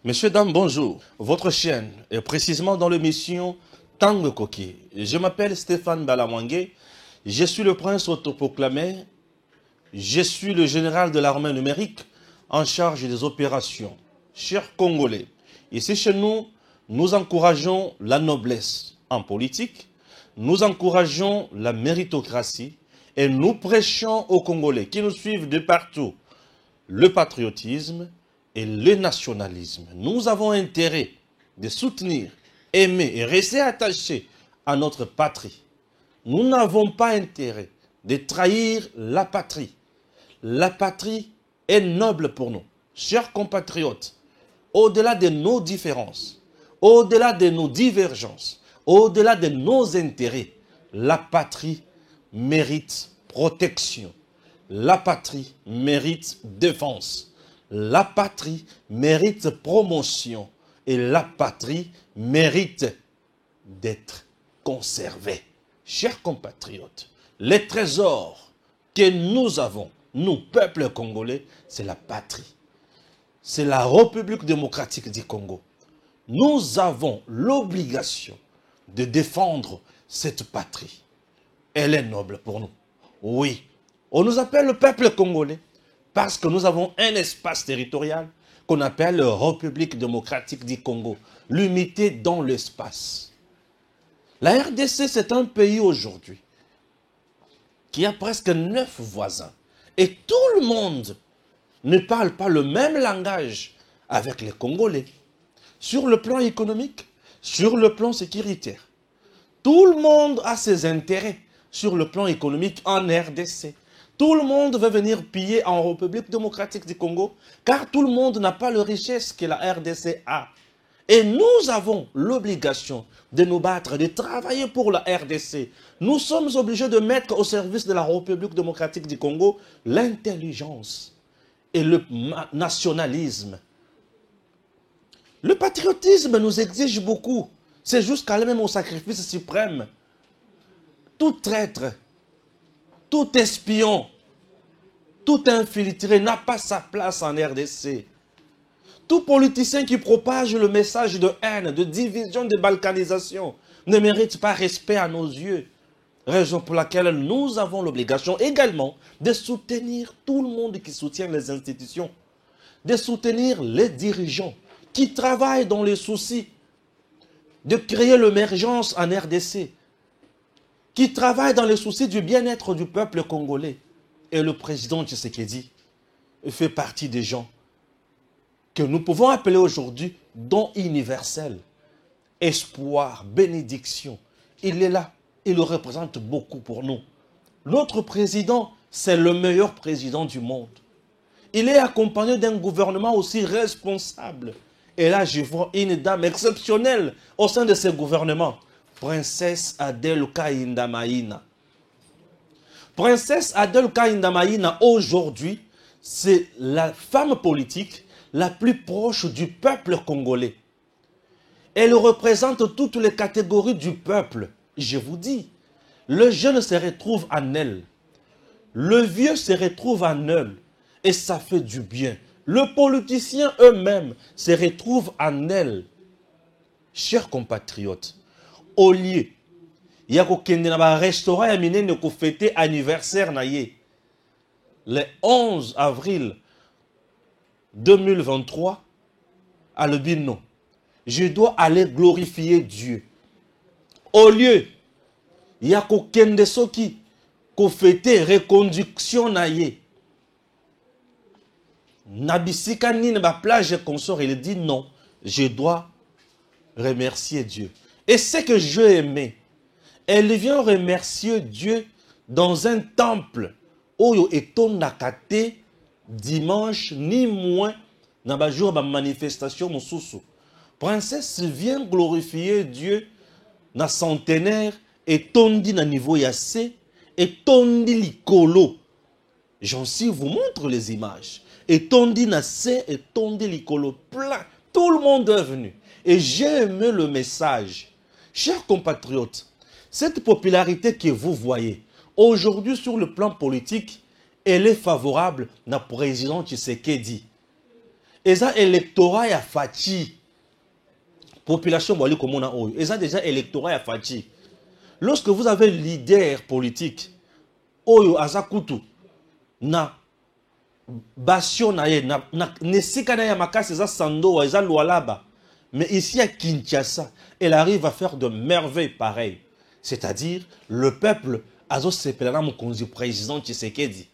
Messieurs, dames, bonjour. Votre chaîne est précisément dans l'émission Tango Koki. Je m'appelle Stéphane Balamwangé. Je suis le prince autoproclamé. Je suis le général de l'armée numérique en charge des opérations. Chers Congolais, ici chez nous, nous encourageons la noblesse en politique, nous encourageons la méritocratie et nous prêchons aux Congolais qui nous suivent de partout le patriotisme et le nationalisme. Nous avons intérêt de soutenir, aimer et rester attachés à notre patrie. Nous n'avons pas intérêt de trahir la patrie. La patrie est noble pour nous. Chers compatriotes, au-delà de nos différences, au-delà de nos divergences, au-delà de nos intérêts, la patrie mérite protection. La patrie mérite défense. La patrie mérite promotion. Et la patrie mérite d'être conservée. Chers compatriotes, les trésors que nous avons, nous, peuple congolais, c'est la patrie. C'est la République démocratique du Congo. Nous avons l'obligation de défendre cette patrie. Elle est noble pour nous. Oui, on nous appelle le peuple congolais parce que nous avons un espace territorial qu'on appelle la République démocratique du Congo, limité dans l'espace. La RDC, c'est un pays aujourd'hui qui a presque 9 voisins. Et tout le monde ne parle pas le même langage avec les Congolais. Sur le plan économique, sur le plan sécuritaire. Tout le monde a ses intérêts sur le plan économique en RDC. Tout le monde veut venir piller en République démocratique du Congo, car tout le monde n'a pas la richesse que la RDC a. Et nous avons l'obligation de nous battre, de travailler pour la RDC. Nous sommes obligés de mettre au service de la République démocratique du Congo l'intelligence et le nationalisme. Le patriotisme nous exige beaucoup. C'est jusqu'à même au sacrifice suprême. Tout traître, tout espion, tout infiltré n'a pas sa place en RDC. Tout politicien qui propage le message de haine, de division, de balkanisation ne mérite pas respect à nos yeux. Raison pour laquelle nous avons l'obligation également de soutenir tout le monde qui soutient les institutions, de soutenir les dirigeants qui travaillent dans les soucis de créer l'émergence en RDC, qui travaillent dans les soucis du bien-être du peuple congolais. Et le président Tshisekedi fait partie des gens que nous pouvons appeler aujourd'hui don universel, espoir, bénédiction. Il est là, il le représente beaucoup pour nous. Notre président, c'est le meilleur président du monde. Il est accompagné d'un gouvernement aussi responsable. Et là, je vois une dame exceptionnelle au sein de ce gouvernement, Princesse Adèle Kainda Maïna. Princesse Adèle Kainda Maïna, aujourd'hui, c'est la femme politique la plus proche du peuple congolais. Elle représente toutes les catégories du peuple. Je vous dis, le jeune se retrouve en elle. Le vieux se retrouve en elle. Et ça fait du bien. Le politicien eux-mêmes se retrouvent en elle. Chers compatriotes, au lieu, il y a un restaurant qui fêter anniversaire le 11 avril 2023 à Lebino. Je dois aller glorifier Dieu. Au lieu, il y a un soki qui fêter reconduction naye. Nabisika ni na plage consort, il dit non, je dois remercier Dieu. Et c'est que je aimais. Elle vient remercier Dieu dans un temple où eton nakate dimanche ni moins dans ba jour ba manifestation mususu. Princesse vient glorifier Dieu na centenaire et tondi na niveau yassé et tondi likolo. J'en si vous montre les images. Et tondi na sé et tondi likolo plein. Tout le monde est venu. Et j'ai aimé le message. Chers compatriotes, cette popularité que vous voyez aujourd'hui sur le plan politique, elle est favorable à président Tshisekedi. Et ça, électorat ya Fachi. Population, bon, comme on a eu. Et ça, déjà, électorat ya Fachi. Lorsque vous avez leader politique, Oyo Azakutu, na Basio na ye, na Nesika na ya Makasi, eza Sando, eza Lualaba. Mais ici à Kinshasa, elle arrive à faire de merveilles pareilles. C'est-à-dire, le peuple, Azo Sepelana, mon président Tshisekedi.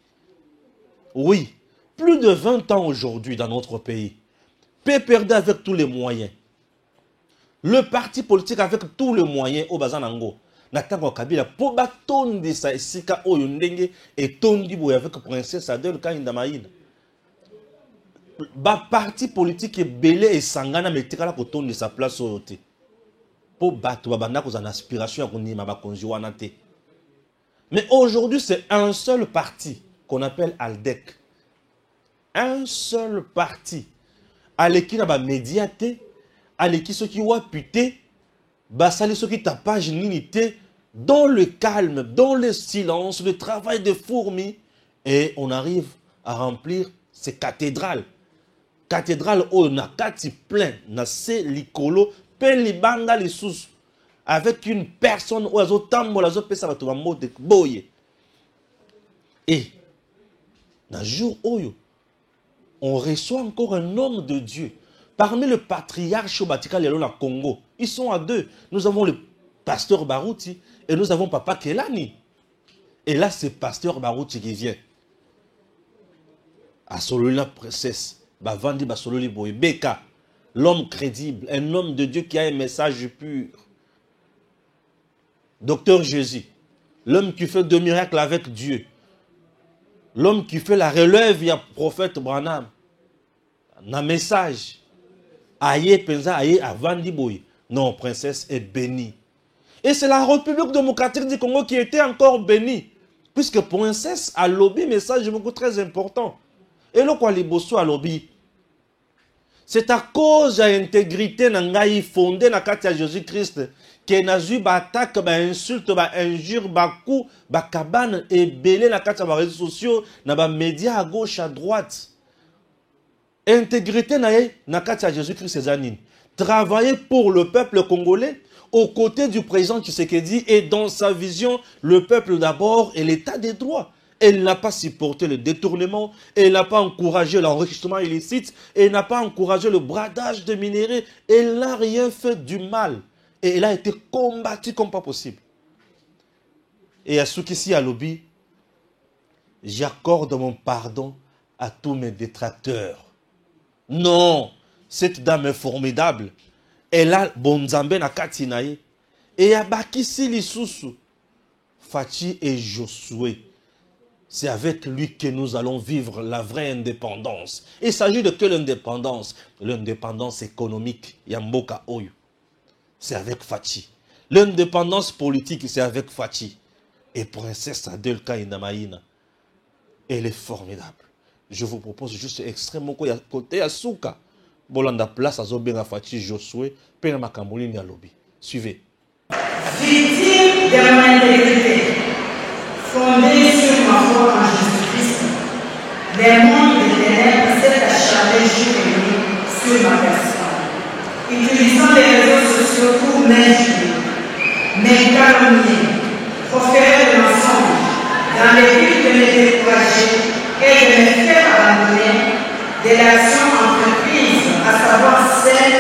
Oui, plus de 20 ans aujourd'hui dans notre pays. Peut perdre avec tous les moyens. Le parti politique avec tous les moyens au Bazanango. Natango Kabila, pour batondi sa esika oyo ndenge et tondi boy avec princesse Adèle Kaindamaïna. Ba parti politique est belé et sangana mais tikala ko tondi sa place oyo te. Pour battre babanda ko en aspiration ko ni maba konjuana te. Mais aujourd'hui c'est un seul parti qu'on appelle Aldec. Un seul parti. Aleki na ba médiaté, aleki ceux qui wa puté. Basali ceux qui tapage l'unité dans le calme, dans le silence, le travail de fourmis. Et on arrive à remplir ces cathédrales. Cathédrales où on a kati plein, na se likolo, pe libanga li sous. Avec une personne où azo tambo la zo pesa bato ba mode boye. Et dans jour oyo, on reçoit encore un homme de Dieu. Parmi le patriarche Batika Lelo na Congo, ils sont à deux. Nous avons le pasteur Barouti et nous avons Papa Kelani. Et là, c'est pasteur Barouti qui vient. À Sololina princesse, Bavandi Basololi Boy, Beka, l'homme crédible, un homme de Dieu qui a un message pur. Docteur Jésus, l'homme qui fait deux miracles avec Dieu. L'homme qui fait la relève, il y a prophète Branham. Un message. Aïe, pensa, aïe, avandi boy. Non, princesse est bénie. Et c'est la République démocratique du Congo qui était encore bénie. Puisque princesse a lobby, message beaucoup très important. Et le quoi les bosso a lobby. C'est à cause de l'intégrité nangaï fondée na katia Jésus-Christ que n'a eu attaque, insulte, injure, coup, cabane et belé na katia réseaux sociaux, na médias à gauche, à droite. Intégrité na katia Jésus-Christ Cézanine. Travailler pour le peuple congolais aux côtés du président Tshisekedi et dans sa vision, le peuple d'abord et l'état des droits. Elle n'a pas supporté le détournement, elle n'a pas encouragé l'enrichissement illicite, elle n'a pas encouragé le bradage de minéraux, elle n'a rien fait du mal. Et elle a été combattue comme pas possible. Et à ceux qui s'y à lobby, j'accorde mon pardon à tous mes détracteurs. Non, cette dame est formidable. Elle a Bonzambe na Katinaye. Et à Bakisi Lisusu, Fachi et Josué. C'est avec lui que nous allons vivre la vraie indépendance. Il s'agit de quelle indépendance? L'indépendance économique. Yamboka Oyo. C'est avec Fachi. L'indépendance politique, c'est avec Fachi. Et princesse Adèle Kaindamaïna. Elle est formidable. Je vous propose juste extrêmement côté à Souka. Bolanda place à Zobenga Fachi Josué. Pena Makambouli Nialobi. Suivez. Victime de mon intégrité, fondée sur ma foi en Jésus-Christ, les mondes des ténèbres s'est acharné jour et nuit sur ma personne, utilisant les réseaux sociaux pour m'injurier, m'calomnier, proférer de mensonges, dans le but de me décourager et de me faire abandonner de l'action entreprise, à savoir celle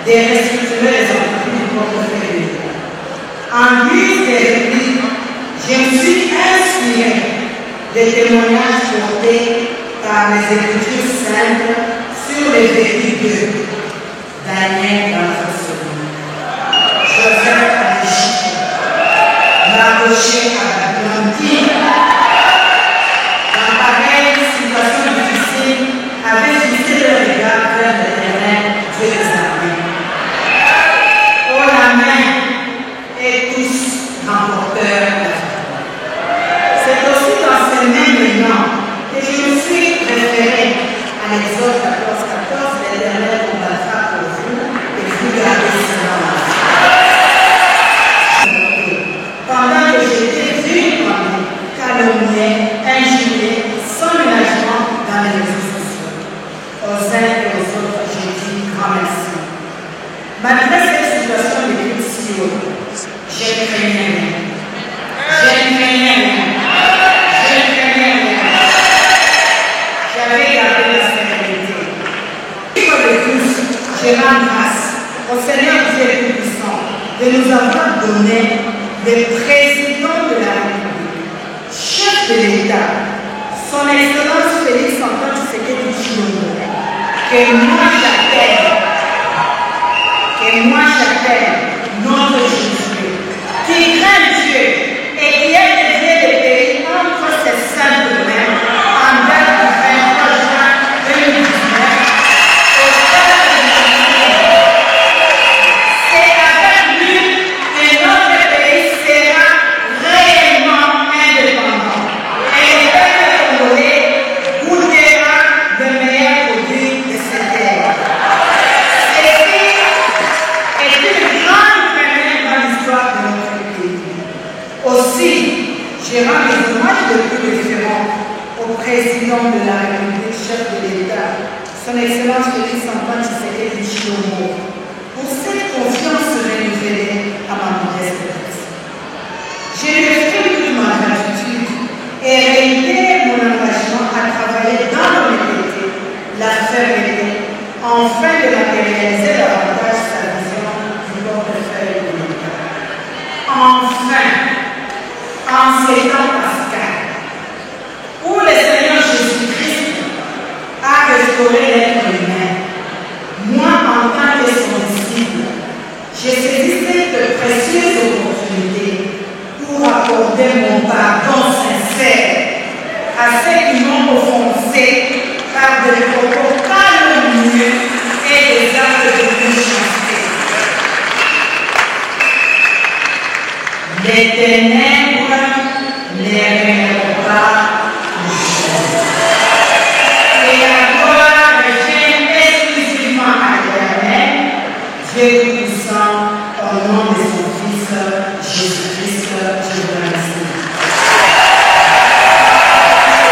de restructurer les entreprises du portefeuille de l'État. En guise de réplique, je me suis inspiré des témoignages portés par les Écritures saintes sur les vécus de Daniel dans la seconde, Joseph à l'Égypte, Mardoché à l'Atlantide. Dans pareille situation difficile, avait fixé le regard vers l'Éternel, Dieu des armées. Oh la main et tous remporteurs. C'est aussi dans ce même nom que je me suis référé à l'Exode 14, l'Éternel combattra pour vous et vous gardez silence. Pendant que j'étais vulnérable, calomnié, injurié, sans ménagement dans les réseaux sociaux, aux uns et aux autres. Je ne craignais rien. Je ne craignais rien. Je ne craignais rien. J'avais gardé la sérénité. Comme de tous, je rends grâce au Seigneur Dieu Tout-Puissant de nous avoir donné le président de la République, chef de l'État, son Excellence Félix Antoine Tshisekedi Tshilombo, que moi j'appelle notre Jésus, qui craint Dieu et qui a dédié le pays entre ses saintes mains en date du 23 juin 2019 au stade de l'Union. C'est avec lui que notre pays sera réellement indépendant et le peuple congolais goûtera de meilleurs produits de cette terre. Ceci est une grande première dans l'histoire de notre pays. Aussi, je rends les hommages les plus référents au président de la République, chef de l'État, son Excellence Félix Antoine Tshisekedi Tshilombo, pour cette confiance renouvelée à ma modeste personne. Je lui exprime toute ma gratitude et réitère mon engagement à travailler dans l'honnêteté, la fermeté, afin de matérialiser davantage sa vision du portefeuille de l'État. Enfin, en ces temps pascal, où le Seigneur Jésus-Christ a restauré l'être humain, moi, en tant que son disciple, j'ai saisi cette précieuse opportunité pour accorder mon pardon sincère à ceux qui m'ont offensé par des propos calomnieux et des actes de méchanceté. Les ténèbres ne règnent pas toujours. Et la gloire revient exclusivement à l'Éternel, Dieu Tout-Puissant, au nom de son Fils Jésus-Christ. Je vous remercie.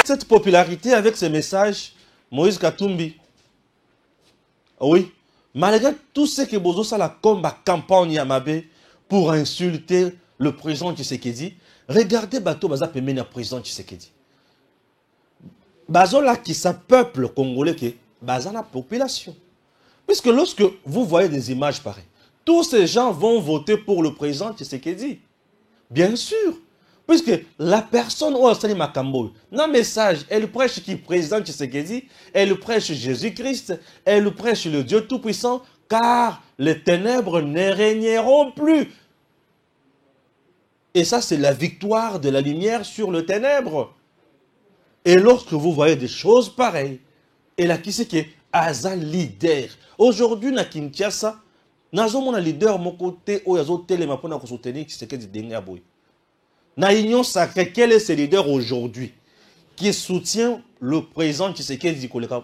Cette popularité avec ces messages, Moïse Katumbi, oui, malgré tout ce que Bozo Sala comme la campagne Yamabe pour insulter le président Tshisekedi, regardez Bato Baza Pemena président Tshisekedi. Bazo là qui sa peuple congolais qui Baza la population. Puisque lorsque vous voyez des images pareilles, tous ces gens vont voter pour le président Tshisekedi. Bien sûr. Puisque la personne où Ostani Makambo, dans le message, elle prêche qui président Tshisekedi, elle prêche Jésus-Christ, elle prêche le Dieu Tout-Puissant, car les ténèbres ne régneront plus. Et ça, c'est la victoire de la lumière sur le ténèbre. Et lorsque vous voyez des choses pareilles, et là, qui c'est qui est un leader? Aujourd'hui, na Kinshasa, nazo mon leader, mon côté, où yazo téléma pour nous soutenir Tshisekedi denga boy. Na Union Sacrée, quel est ce leader aujourd'hui qui soutient le président Tshisekedi Koleka,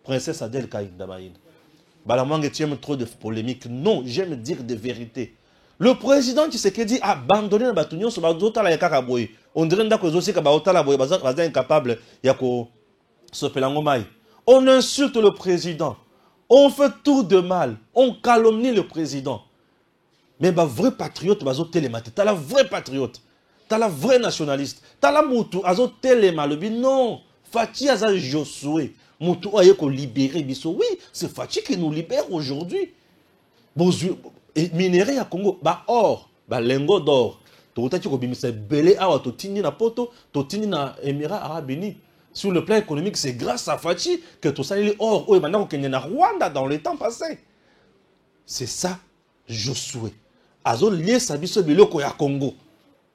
princesse Adèle Kaïdabaïd? Balamang, tu aimes trop de polémiques. Non, j'aime dire des vérités. Le président Tshisekedi a abandonné la bataille sur la Yakaboy. On dirait que est incapable de se faire. On insulte le président. On fait tout de mal. On calomnie le président. Mais le vrai patriote, tu la vraie patriote. Tu la vraie nationaliste. Tu la moutou, azo téléma. Non, Fati aza Josué. Moutou aye ko libérer biso. Oui, c'est Fati qui nous libère aujourd'hui. Et minerai à Congo, bah or, bah lingot d'or. Totati ko bimisa belé awa totini na poto, totini na Émirats Arabes Unis. Sur le plan économique, c'est grâce à Fati que tout ça est or. Oh, maintenant qu'on est en Rwanda dans les temps passés. C'est ça, Josué. Azo lié sa biso biloko ya Congo.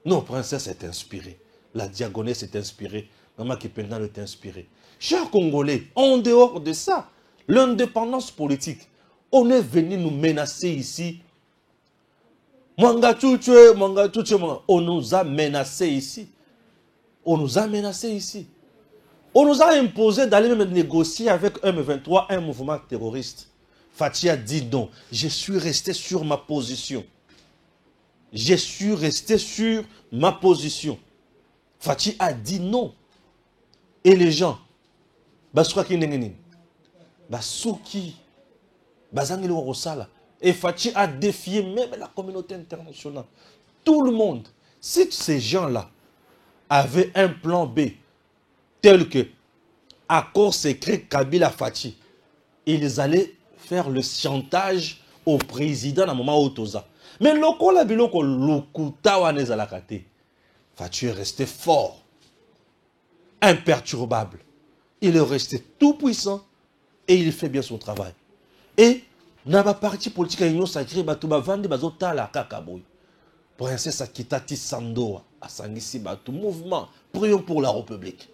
Non, princesse est inspirée. La diagonesse est inspirée. Maman qui pendant est inspirée. Chers Congolais, en dehors de ça, l'indépendance politique, on est venu nous menacer ici. On nous a menacés ici. On nous a menacés ici. On nous a imposé d'aller même négocier avec M23, un mouvement terroriste. Fati a dit non. Je suis resté sur ma position. Je suis resté sur ma position. Fati a dit non. Et les gens, et Fati a défié même la communauté internationale. tout le monde. Si ces gens-là avaient un plan B, tel que accord secret Kabila Fachi, ils allaient faire le chantage au président à un moment où Toza. Mais lokola biloko lokuta wane zalakate. Fachi est resté fort, imperturbable. Il est resté tout puissant et il fait bien son travail. Et dans la partie politique à l'Union sacrée, Batouba Vande Bazota la Kakaboy. Princesse Akitati Sandoa, Asangisi Batou, mouvement, prions pour la République.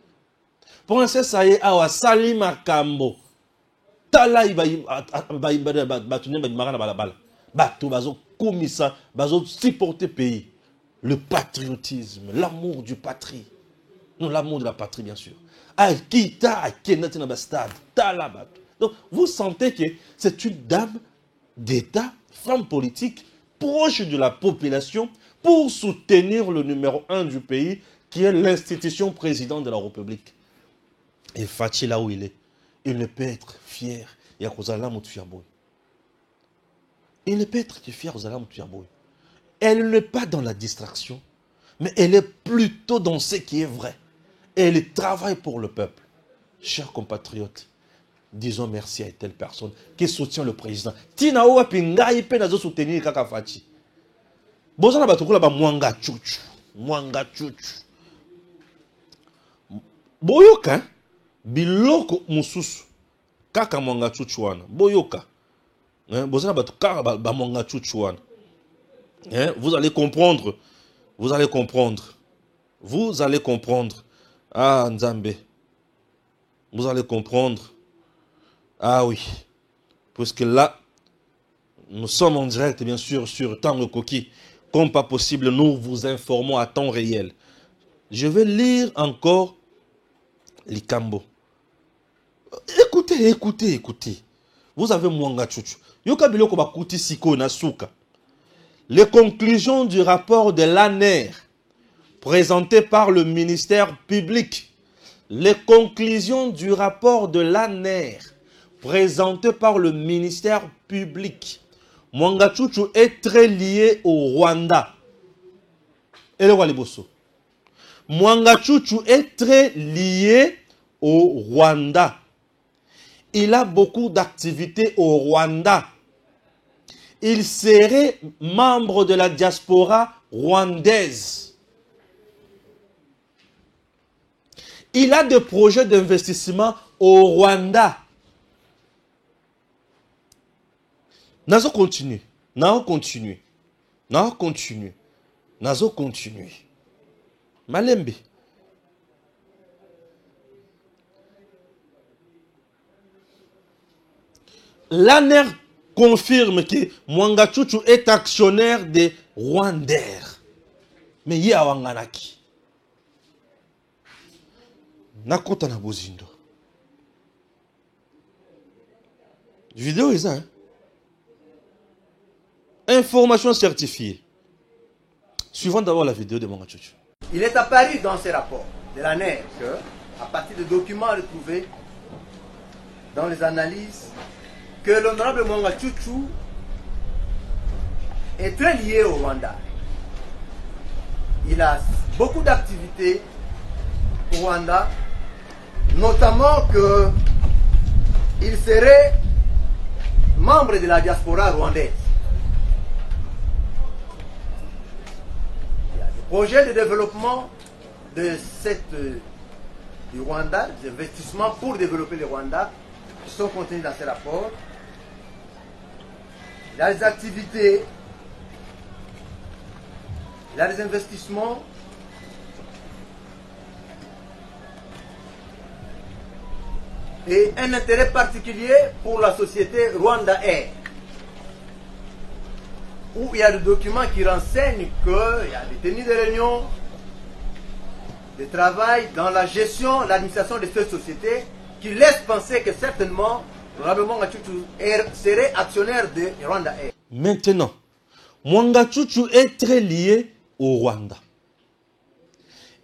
Princesse Aye Awa Salima Kambo, Tala Batouné Badimara Balabala, Batou Bazo Komissa, Bazo supporter pays, le patriotisme, l'amour du patrie. Non, l'amour de la patrie, bien sûr. Akita Akenati Nabastad, Tala Batou. Donc, vous sentez que c'est une dame d'État, femme politique, proche de la population, pour soutenir le numéro 1 du pays, qui est l'institution présidente de la République. Et Fachi, là où il est, il ne peut être fier. Il ne peut être fier aux Alam Tuyaboy. Elle n'est pas dans la distraction, mais elle est plutôt dans ce qui est vrai. Elle travaille pour le peuple. Chers compatriotes, disons merci à telle personne qui soutient le président. Tina owa pinga ipe nazo soutenir kaka Fachi. Bozana batukula ba mwanga chuchu. Mwanga chuchu. Boyoka biloko mususu kaka mwanga chuchu wana. Boyoka. Bozana batukara ba mwanga chuchu wana. Vous allez comprendre. Vous allez comprendre. Vous allez comprendre. Ah Nzambe. Vous allez comprendre. Ah oui, puisque là, nous sommes en direct, bien sûr, sur Tango Koki. Comme pas possible, nous vous informons à temps réel. Je vais lire encore Likambo. Écoutez, écoutez, écoutez. Vous avez Mwanga Chuchu. Yoka biloko bakuti siko na suka. Les conclusions du rapport de l'ANER présenté par le ministère public. Les conclusions du rapport de l'ANER présenté par le ministère public. Mwanga Chuchu est très lié au Rwanda. Et le Waliboso. Mwanga Chuchu est très lié au Rwanda. Il a beaucoup d'activités au Rwanda. Il serait membre de la diaspora rwandaise. Il a des projets d'investissement au Rwanda. Nazo continue. Nazo continue. Nazo continue. Nazo continue. Malembe. L'ANER confirme que Mwanga Chuchu est actionnaire des Rwandais. Mais il y a Wanganaki. Nakota na bozindo. Vidéo est ça, hein? Information certifiée. Suivons d'abord la vidéo de Mwanga Chuchu. Il est apparu dans ces rapports de l'ANER que, à partir de documents retrouvés dans les analyses, que l'honorable Mwanga Chuchu est très lié au Rwanda. Il a beaucoup d'activités au Rwanda, notamment qu'il serait membre de la diaspora rwandaise. Il y a des projets de développement du Rwanda, des investissements pour développer le Rwanda, qui sont contenus dans ces rapports. Il y a des activités, il y a des investissements, et un intérêt particulier pour la société Rwanda Air, où il y a des documents qui renseignent qu'il y a des tenues de réunion, de travail dans la gestion, l'administration de cette société, qui laissent penser que certainement, probablement, Mwanga Chuchu serait actionnaire de Rwanda Air. Maintenant, Mwanga Chuchu est très lié au Rwanda.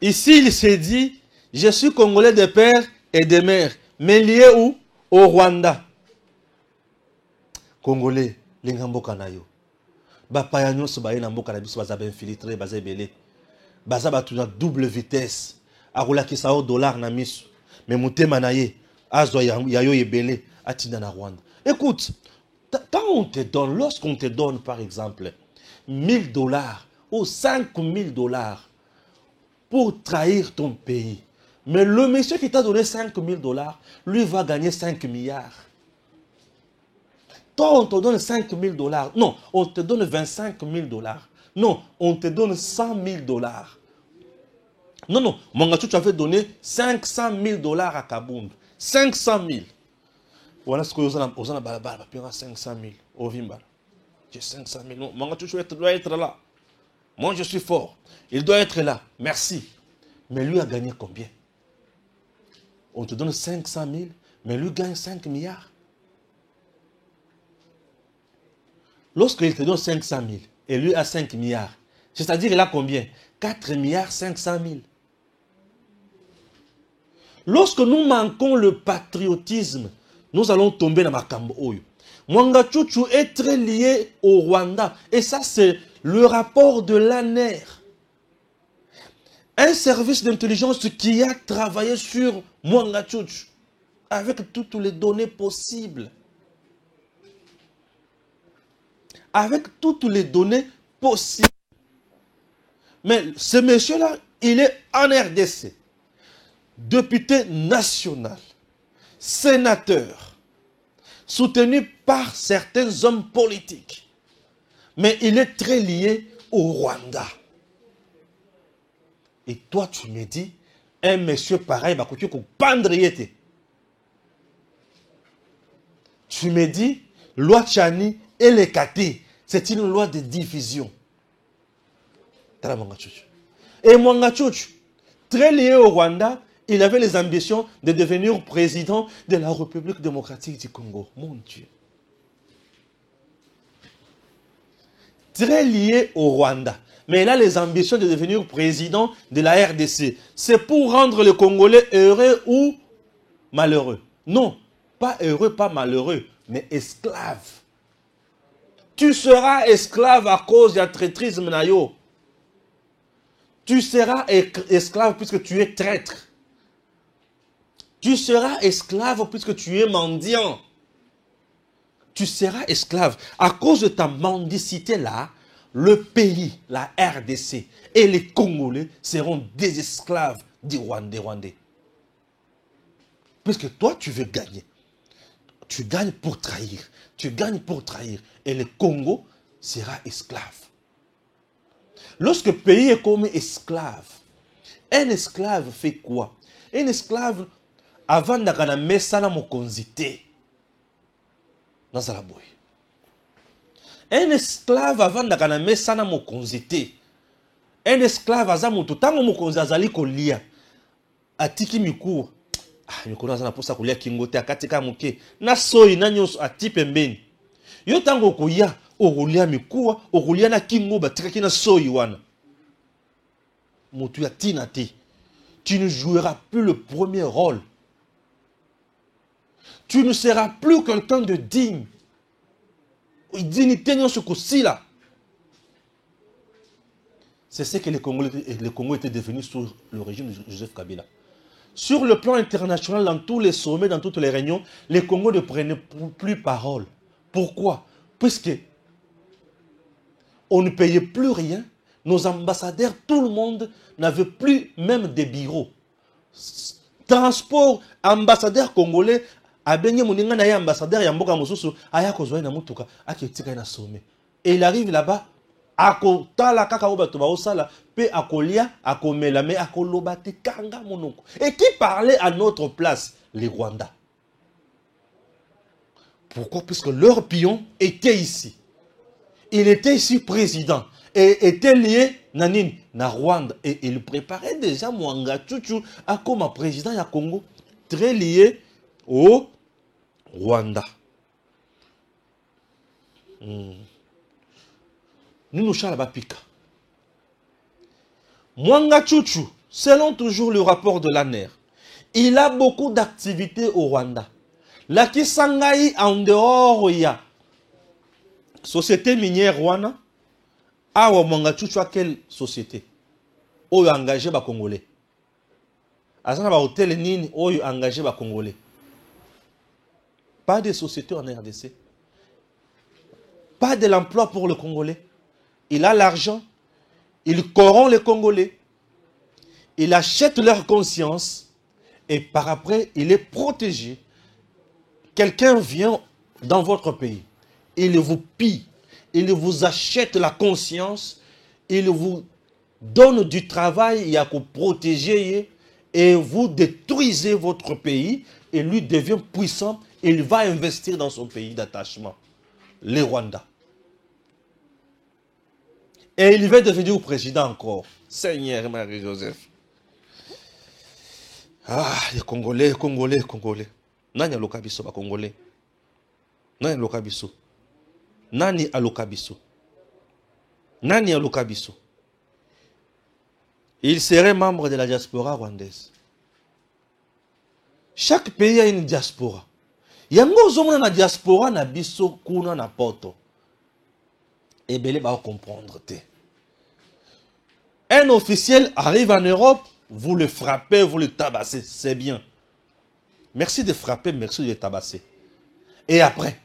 Ici, il s'est dit, je suis congolais de père et de mère. Mais lié où? Au Rwanda. Congolais, Lingambo Kanayo. Bapaya nyonso baye na mboka na biso baza infiltré baza ebele. Baza batu na double vitesse. Akolakisa o dollar na miso. Mais motema na ye azwa yayo ebele atinda na Rwanda. Écoute, quand on te donne, lorsqu'on te donne par exemple $1000 ou $5000 pour trahir ton pays, mais le monsieur qui t'a donné $5000, lui va gagner 5 milliards. Toi, on te donne $5000. Non, on te donne $25 000. Non, on te donne $100 000. Non, non, Mwangachu, tu avais donné $500 000 à Kabound. 500 000. Voilà ce que vous avez dans balabala. Puis on a 500 000. Au Vimbal. J'ai 500 000. Mwangachu doit être là. Moi, je suis fort. Il doit être là. Merci. Mais lui a gagné combien? On te donne 500 000, mais lui gagne 5 milliards. Lorsqu'il te donne 500 000 et lui a 5 milliards, c'est-à-dire il a combien? 4 milliards 500 000. Lorsque nous manquons le patriotisme, nous allons tomber dans Makambo Oyo. Mwangachu est très lié au Rwanda. Et ça, c'est le rapport de l'ANER. Un service d'intelligence qui a travaillé sur Mwangachu avec toutes les données possibles. Avec toutes les données possibles. Mais ce monsieur-là, il est en RDC. Député national, sénateur, soutenu par certains hommes politiques. Mais il est très lié au Rwanda. Et toi, tu me dis, un monsieur pareil, tu me dis, loi Tchani et les Kati, c'est une loi de division. Et Mwangachu, très lié au Rwanda, il avait les ambitions de devenir président de la République démocratique du Congo. Mon Dieu. Très lié au Rwanda. Mais il a les ambitions de devenir président de la RDC. C'est pour rendre les Congolais heureux ou malheureux. Non, pas heureux, pas malheureux, mais esclaves. Tu seras esclave à cause de la traîtrisme nayo. Tu seras esclave puisque tu es traître. Tu seras esclave puisque tu es mendiant. Tu seras esclave. À cause de ta mendicité là, le pays, la RDC et les Congolais seront des esclaves des Rwandais. Puisque toi, tu veux gagner. Tu gagnes pour trahir. Tu gagnes pour trahir. Et le Congo sera esclave. Lorsque le pays est comme esclave, un esclave fait quoi? Un esclave, avant de mettre na mokonzité, dans la boue. Un esclave, avant de mettre na mokonzité, un esclave, azamuto, tango mokonzi azali kolia, atiki mikou, mikolo azana posa kolia kingote, akatika moke, na soyi na nyoso ati pembeni. Yo tango koya, okolia mikuwa, okolia na kingo, batikaki na soyi wana. Motu ya tinati. Tu ne joueras plus le premier rôle. Tu ne seras plus quelqu'un de digne. C'est ce que les Congolais étaient devenus sous le régime de Joseph Kabila. Sur le plan international, dans tous les sommets, dans toutes les réunions, les Congolais ne prenaient plus parole. Pourquoi? Puisque on ne payait plus rien. Nos ambassadeurs, tout le monde n'avait plus même des bureaux. Transport, ambassadeur congolais, abenye moninga na ya ambassadeur ya mboka mosusu aya kozwa na mutuka aketika na sommet. Et il arrive là-bas akotala kaka obato ba osala pe akolia akomela mais akoloba te kanga monoko. Et qui parlait à notre place? Les Rwandais. Pourquoi? Puisque leur pion était ici. Il était ici président. Et était lié na Rwanda. Et il préparait déjà Mwangachu à comme président du Congo. Très lié au Rwanda. Nous Chalabapika. Mwangachu, selon toujours le rapport de l'ANER, il a beaucoup d'activités au Rwanda. La Kisangai en dehors, il y a Société minière Rwanda. Awa mwanga chuchu à quelle société? Oyo engagé ba Congolais. Azana ba hôtel nini oyo engagé ba Congolais. Pas de société en RDC. Pas de l'emploi pour le Congolais. Il a l'argent. Il corrompt les Congolais. Il achète leur conscience. Et par après, il est protégé. Quelqu'un vient dans votre pays. Il vous pille. Il vous achète la conscience. Il vous donne du travail. Il y a pour protéger. Et vous détruisez votre pays. Et lui devient puissant. Il va investir dans son pays d'attachement. Le Rwanda. Et il va devenir président encore. Seigneur Marie-Joseph. Ah, les Congolais. Nani alokabiso ba Congolais. Nani alokabiso. Nani alokabiso. Nani alokabiso. Il serait membre de la diaspora rwandaise. Chaque pays a une diaspora. Yango zomona na diaspora na biso kuna na poto. Ebele ba comprendre te. Un officiel arrive en Europe, vous le frappez, vous le tabassez, c'est bien. Merci de frapper, merci de le tabasser. Et après,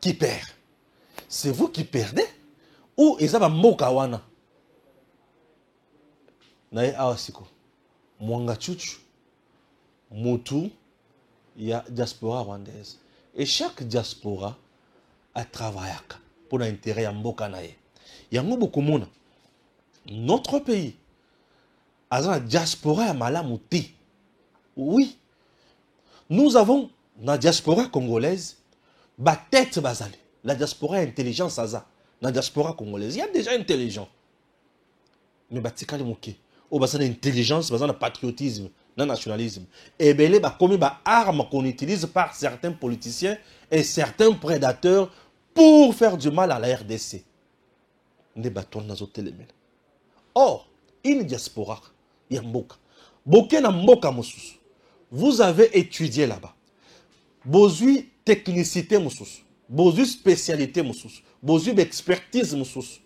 qui perd? C'est vous qui perdez? Ou ezaba mokawana? Nae awasiko. Mwanga chuchu. Motu. Il y a diaspora rwandaise. Et chaque diaspora a travaillé pour l'intérêt à mboka nae. Yango beaucoup mona. Notre pays a la diaspora à malamuti. Oui. Nous avons la diaspora congolaise ba tête basale. La diaspora intelligence aza. La diaspora congolaise, il y a déjà intelligent. Mais batikali moké. O basana intelligence, basana patriotisme, na nationalisme. Et belé ba komi ba arme qu'on utilise par certains politiciens et certains prédateurs pour faire du mal à la RDC. Ne baton na zotelemel. Or, une diaspora, yamboka. Boké na mboka mosusu. Vous avez étudié là-bas. Bozui technicité mosusu. Bozui spécialité mosusu. Bozui expertise mosusu.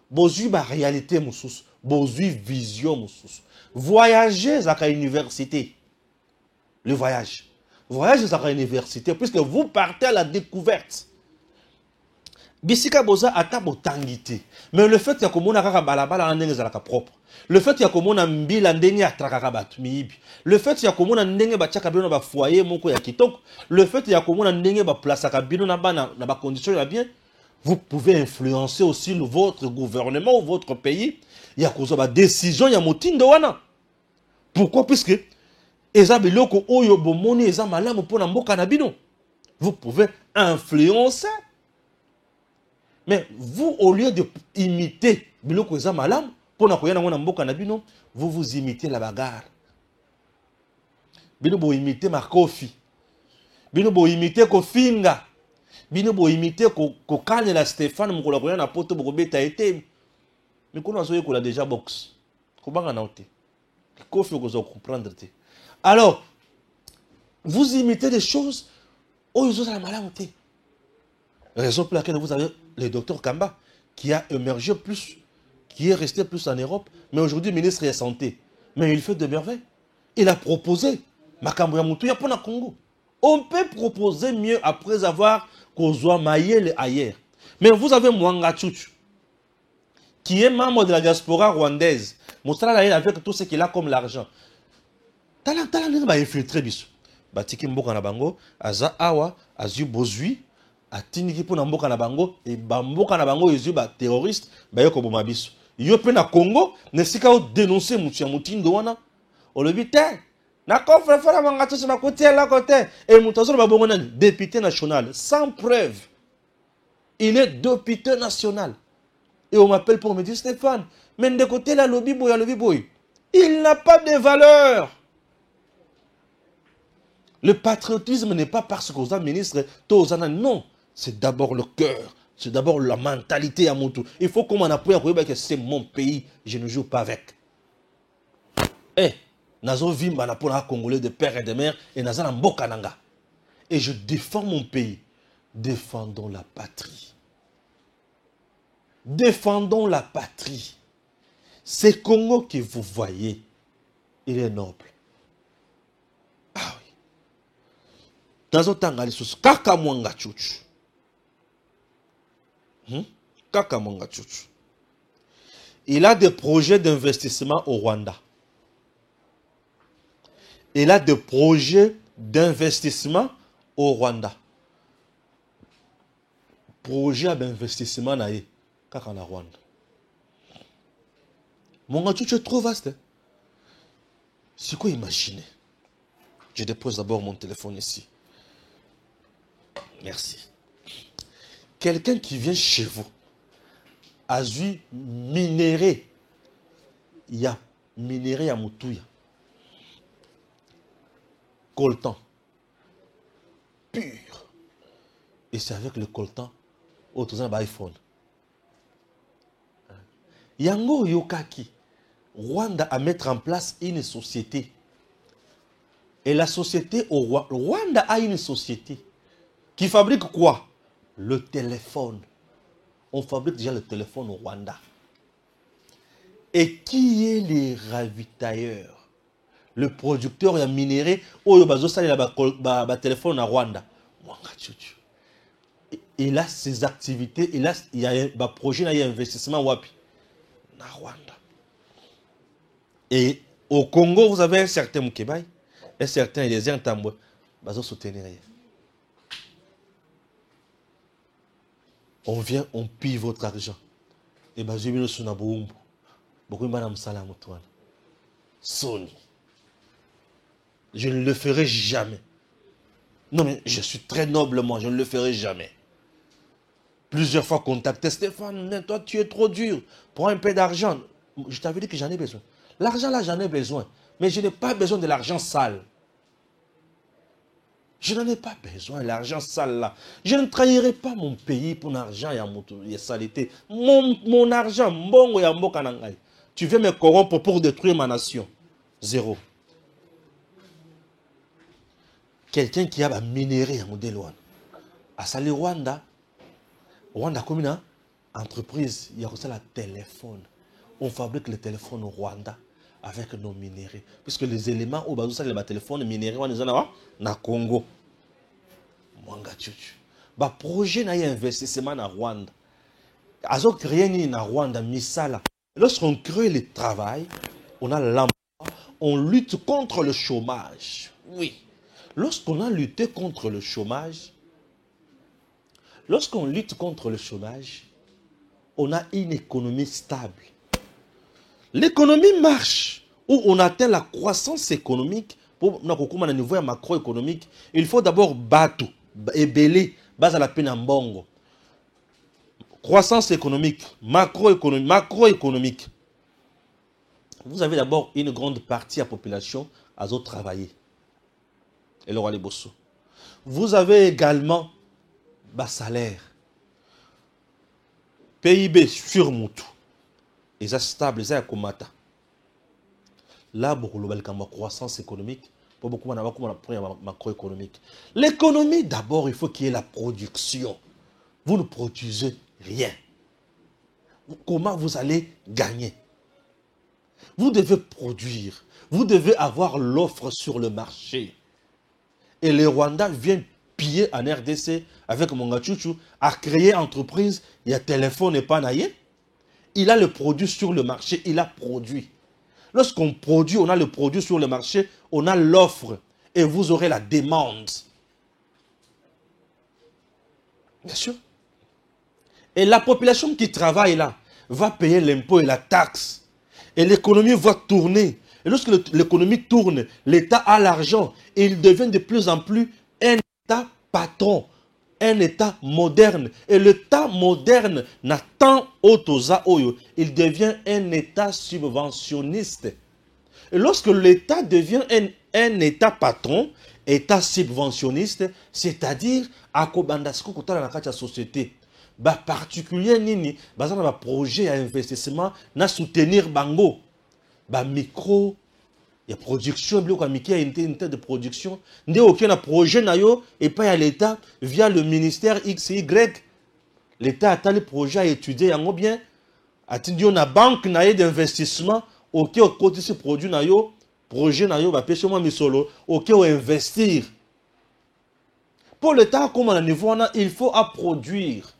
Bozui ba réalité mosusu. Bozui vision mosusu. Voyagez à la université. Le voyage. Voyagez à la université puisque vous partez à la découverte. Bisika boza atabo tangité. Mais le fait qu'il y a comme on a balabala en ndenge zalaka propre. Le fait qu'il y a comme on a mbila ndenge atrakaka batu miyibi. Le fait qu'il y a comme on a ndenge bachaka bino ba foyer moko ya kitoko. Le fait qu'il y a comme on a ndenge ba placaka bino na ba condition ya bien. Vous pouvez influencer aussi votre gouvernement ou votre pays. Il y a cause ba décision ya motindo wana. Pourquoi? Puisque eza biloko oyo bomoni eza malamu pona mboka na bino. Vous pouvez influencer. Mais vous, au lieu de imiter biloko eza malamu pona koyana ngona mboka na bino, vous imitez la bagarre. Bino bo imiter Makofi. Bino bo imiter Kofinga. Bino bo imiter ko kane la Stéphane mukolo koyana na poto bo beta été. Mais qu'on a soyé qu'on a déjà box. Comment on a noté? Kofi ko zo comprendre te. Alors, vous imitez des choses oh ils ont la malamu te. Raison pour laquelle vous avez le docteur Kamba qui a émergé plus, qui est resté plus en Europe, mais aujourd'hui ministre de la Santé. Mais il fait de merveilles. Il a proposé Makambo ya Mutu ya pona Congo. On peut proposer mieux après avoir Kozwa Mayele ailleurs. Mais vous avez Mwanga Chuchu, qui est membre de la diaspora rwandaise. Moussala avec tout ce qu'il a comme l'argent. Tala va infiltrer biso. Batiki mboka na bango, aza awa, azu bozui. Atiniki pour mboka na bango et bamboka na bango yezu ba terroriste ba yoko boma biso yo pe na Congo ne sika o dénoncer mutu ya mutindo wana o le bité na kofre fera manga tso na côté là côté et mutazo ba bongo nani député national sans preuve. Il est député national et on m'appelle pour me dire Stéphane mais de côté là lobby boy il n'a pas de valeur. Le patriotisme n'est pas parce qu'on a ministre tozana non. C'est d'abord le cœur, c'est d'abord la mentalité à Moutou. Il faut qu'on appuie que c'est mon pays, je ne joue pas avec. Eh, nazo vimba na pona congolais de père et de mère et naza na mboka nanga. Et je défends mon pays. Défendons la patrie. Défendons la patrie. Ce Congo que vous voyez, il est noble. Ah oui. Dans un temps, kaka mwanga chuchu. Kaka mwanga chuchu. Il a des projets d'investissement au Rwanda. Il a des projets d'investissement au Rwanda. Projet d'investissement naïe, kaka na Rwanda. Mwanga chuchu est trop vaste. C'est quoi imaginer? Je dépose d'abord mon téléphone ici. Merci. Quelqu'un qui vient chez vous a dû minérer. Il y a minéré à Moutouya. Coltan. Pur. Et c'est avec le coltan autour d'un iPhone. Yango Yokaki. Rwanda à mettre en place une société. Et la société au Rwanda a une société qui fabrique quoi? Le téléphone. On fabrique déjà le téléphone au Rwanda. Et qui est les ravitailleurs? Le producteur a minéré au téléphone à Rwanda. Il a ses activités, il y a un projet, il y a un investissement wapi na Rwanda. Et au Congo, vous avez un certain Moukébaï, un certain Eliezer Ntambwe, bazo soutenir. On vient, on pille votre argent. Et bazo bino suna boumbu. Beaucoup de madame salam Antoine. Sony. Je ne le ferai jamais. Non mais je suis très noble moi, je ne le ferai jamais. Plusieurs fois contacté Stéphane, mais toi tu es trop dur. Prends un peu d'argent. Je t'avais dit que j'en ai besoin. L'argent là, j'en ai besoin. Mais je n'ai pas besoin de l'argent sale. Je n'en ai pas besoin, l'argent sale là. Je ne trahirai pas mon pays pour l'argent et la saleté. Mon argent, mbongo ya mboka nangai. Tu veux me corrompre pour détruire ma nation. Zéro. Quelqu'un qui a minéré à Modelouane. À Sali Rwanda. Rwanda comme une entreprise, il y a aussi la téléphone. On fabrique le téléphone au Rwanda avec nos minéraux. Puisque les éléments au bazou, ça les téléphones minéraux, on les a na Congo. Mwanga chuchu. Ba projet na investissement na Rwanda. Azo créé ni na Rwanda misala. Lorsqu'on crée le travail, on a l'emploi, on lutte contre le chômage. Oui. Lorsqu'on a lutté contre le chômage, on a une économie stable. L'économie marche. Où on atteint la croissance économique, pour un niveau macroéconomique, il faut d'abord battre, ébeler, base à la peine en bongo. Croissance économique, macroéconomique. Vous avez d'abord une grande partie de la population à travailler. Et le roi les bossous. Vous avez également bas salaire. PIB sur Moutou. Et ça stable, ça komata. Là, beaucoup de croissance économique, pour beaucoup de macroéconomique. L'économie, d'abord, il faut qu'il y ait la production. Vous ne produisez rien. Comment vous allez gagner? Vous devez produire. Vous devez avoir l'offre sur le marché. Et les Rwandais viennent piller en RDC avec Mwanga Chuchu à créer entreprise. Il y a téléphone et pas naïe. Il a le produit sur le marché. Il a produit. Lorsqu'on produit, on a le produit sur le marché, on a l'offre et vous aurez la demande. Bien sûr. Et la population qui travaille là va payer l'impôt et la taxe. Et l'économie va tourner. Et lorsque l'économie tourne, l'État a l'argent et il devient de plus en plus un État patron, un État moderne. Et l'État moderne n'attend autosa oyo. Il devient un État subventionniste. Et lorsque l'État devient un État patron, État subventionniste, c'est-à-dire à Kobandasiko Kotala la société, bah particulier nini, bah ça un projet à investissement, na soutenir bango, bah micro, il y a production, il y a une unité de production, il y a un projet nayo et pas à l'État via le ministère XY. L'État a le projet à étudier, yango bien, a dit on a banque d'investissement, ok, au côté ce produit na yo, projet na yo, bah pêche moi misolo, ok, au investir. Pour l'État, comme à niveau, il faut à produire.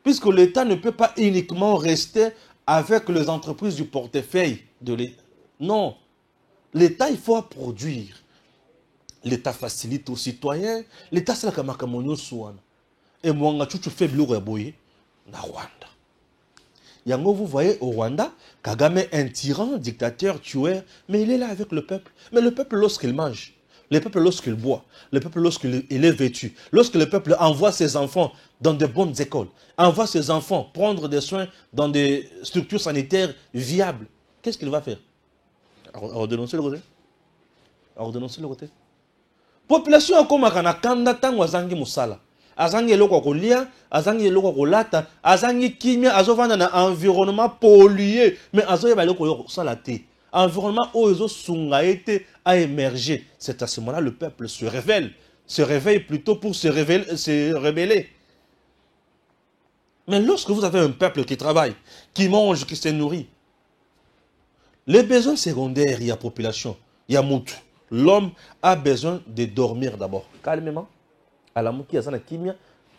Puisque l'État ne peut pas uniquement rester avec les entreprises du portefeuille de l'État. Non. L'État, il faut à produire. L'État facilite aux citoyens. L'État, c'est la kamakamoniyo souana. Et moi, tu fais bleu reboyer na Rwanda. Yango, vous voyez, au Rwanda, Kagame est un tyran, dictateur, tueur, mais il est là avec le peuple. Mais le peuple, lorsqu'il mange, le peuple, lorsqu'il boit, le peuple, lorsqu'il est vêtu, lorsque le peuple envoie ses enfants dans de bonnes écoles, envoie ses enfants prendre des soins dans des structures sanitaires viables, qu'est-ce qu'il va faire? Alors, dénoncer le côté. Alors, dénoncer le côté. Population comme à Kanda, tango azangi musala. Azangi eloko kolia, azangi eloko kolata, azangi kimia, azovanda na environnement pollué, mais azoye ba eloko salate. Environnement où ils ont sungaete a émergé. C'est à ce moment-là le peuple se réveille plutôt pour se rébeller. Mais lorsque vous avez un peuple qui travaille, qui mange, qui se nourrit, les besoins secondaires, il y a population, il y a moutou. L'homme a besoin de dormir d'abord. Calmement. À la mouki, il y a kimia.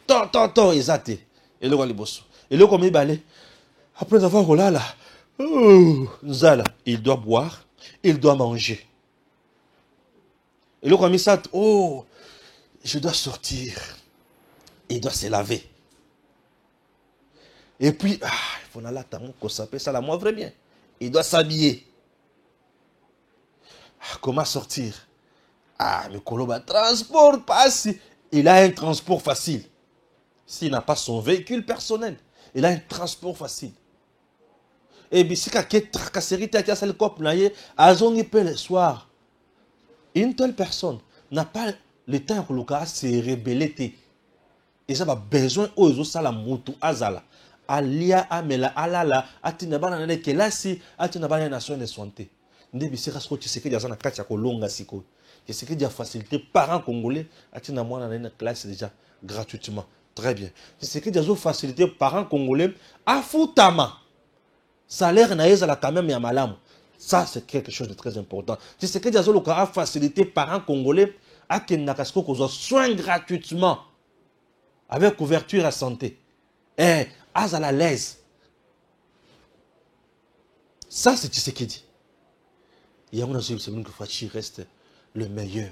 Tant, exaté. Et le roi liboso. Et le comme il balait. Après avoir là, Nzala, il doit boire, il doit manger. Et le comme il s'attend, oh, je dois sortir. Il doit se laver. Et puis, il faut aller à s'appelle ça la moi vrai bien. Il doit s'habiller. Comment sortir? Mais Koloba, transport passe. Il a un transport facile. S'il n'a pas son véhicule personnel, il a un transport facile. Et bien, si quelqu'un tracasserie, tu as le cop, le soir. Une telle personne n'a pas le temps pour se rebeller. Et ça a besoin de ça la moto azala. Alia amela alala atina bana nene kelasi atina bana nation de santé. Ndebi sera ce que tu sais que diazana katia kolonga siko. Tu sais que dia facilité parents congolais atina mwana nene classe déjà gratuitement. Très bien. Tu sais que diazo facilité parents congolais afutama. Salaire na yeza la quand même ya malamu. Ça c'est quelque chose de très important. Tu sais que diazo le cas facilité parents congolais akena kasko kozo soins gratuitement avec couverture à santé. À la l'aise. Ça, c'est ce qu'il dit. Il y a une semaine que Fachi reste le meilleur.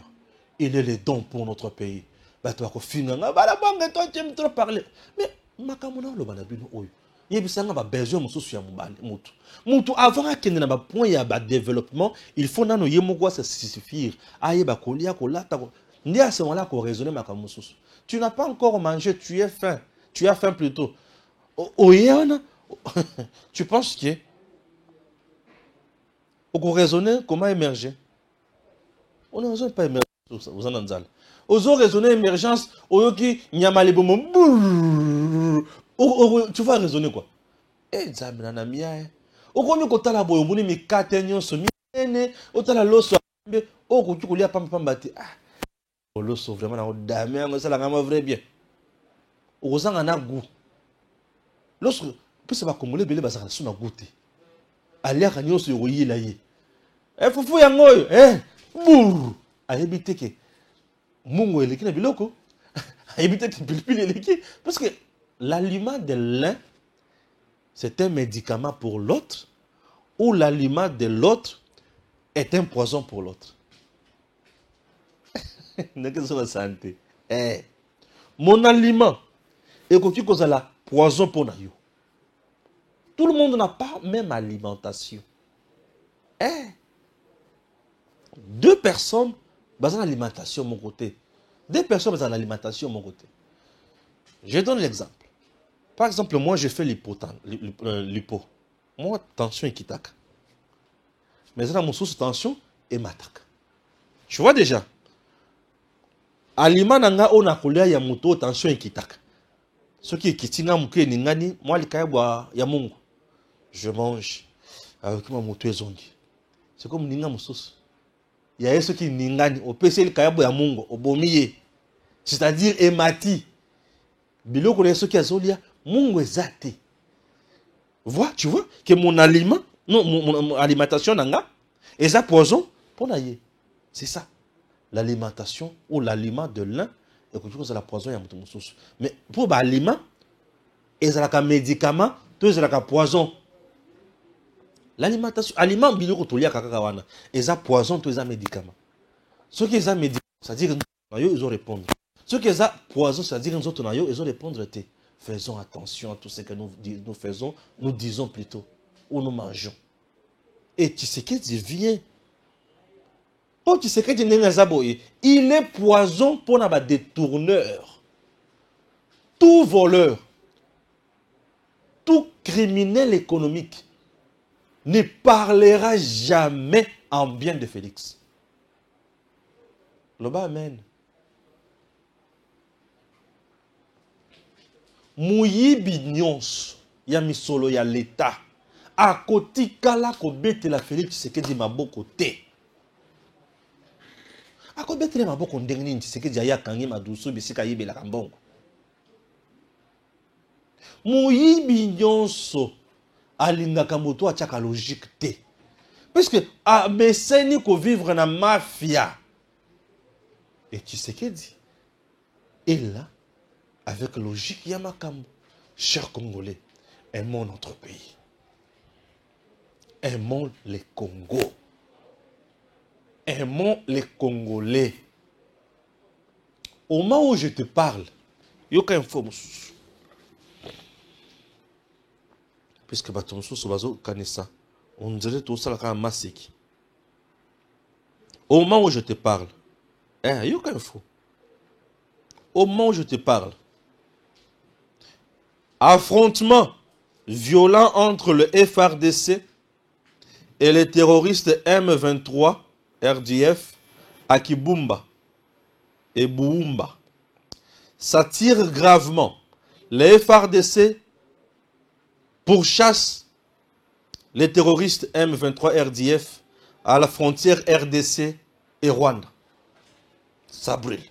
Il est le don pour notre pays. Bah, toi, tu aimes trop parler. Mais, Makamona, le banabino, il y a besoin de souci à Moutou. Avant qu'il n'y ait pas point de développement, il faut que nous se suffire. Aïe, Bakolia, Kolata. Ni à ce moment-là qu'on raisonne Makamoussous. Tu n'as pas encore mangé, tu es faim. Tu as faim plutôt. Tu penses que on raisonner comment émerger? On ne raisonne pas émerger. Vous en avez. On raisonner émergence. Tu vas raisonner quoi? Eh, Zamina mia. Au combien que tu as la boye, on mi katenyon somi ene, on t'a la loso. Oh, que tu connais pas m'pambati. Oh, loso vraiment na dame, on ça la gamme vrai bien. On s'en a goût. Lorsque puis ça va congolais belé bazaka sona goûter. Alia kanyo so yoyi la yi. Fufu yango bour. Ayebite ke mungo eleki na biloko. Ayebite ke pilipili eleki parce que l'aliment de l'un c'est un médicament pour l'autre ou l'aliment de l'autre est un poison pour l'autre. N'est-ce que ça va santé. Mon aliment est comme ça poison pour nous. Tout le monde n'a pas même alimentation. Deux personnes basent l'alimentation de mon côté. Deux personnes basent l'alimentation de mon côté. Je donne l'exemple. Par exemple, moi, je fais l'hypo. Moi, tension est qui tac. Mais là, mon source tension est m'attaque. Tu vois déjà. Aliment nanga ona kolia ya moto tension est qui tac. Ce qui est kitinga mouké ningani, moi, les kaibwa ya mungu. Je mange avec ma moto zongi. C'est comme ninga moussos. Il y a ceux qui ningani, au PC le kaibwa ya mungu, au bomiye. C'est-à-dire emati. Bilo ko ceux qui azolia Mungu ezate. Tu vois que mon aliment, non, mon alimentation nanga, eza poison pour naïe. C'est ça. L'alimentation ou l'aliment de l'un, et que tu la poison ya mutu mususu. Mais pour l'aliment, ezalaka médicament, tout ezalaka poison. L'alimentation, aliment biloko tolia kaka wana, eza poison, tout eza médicament. Ce qui est médicament, c'est-à-dire que ils ont répondre. Ce qui est poison, c'est-à-dire que ils ont répondre. Faisons attention à tout ce que nous faisons, nous disons plutôt, ou nous mangeons. Et tu sais qu'il vient. Oh, tu sais qu'il il est poison pour les détourneurs. Tout voleur, tout criminel économique ne parlera jamais en bien de Félix. Loba amen. Muyibi nyonso ya misolo ya l'État akotikala kobetela Félix Tshisekedi maboko te. Akobetela maboko ndenge nini Tshisekedi ayakangi madusu bisika yibelaka mbongo. Muyibi nyonso alingaka moto atiaka logique te. Parce que ameseni ko vivre na mafia. Et Tshisekedi est là avec logique Yamakambo. Chers Congolais, aimons notre pays. Aimons les Congos. Aimons les Congolais. Au moment où je te parle, il y a aucun info. Puisque on dirait tout ça là massacre. Au moment où je te parle, il y a aucun info. Au moment où je te parle, affrontement violent entre le FARDC et les terroristes M23 RDF à Kibumba et Boumba. Ça tire gravement. Les FARDC pourchassent les terroristes M23 RDF à la frontière RDC et Rwanda. Ça brûle.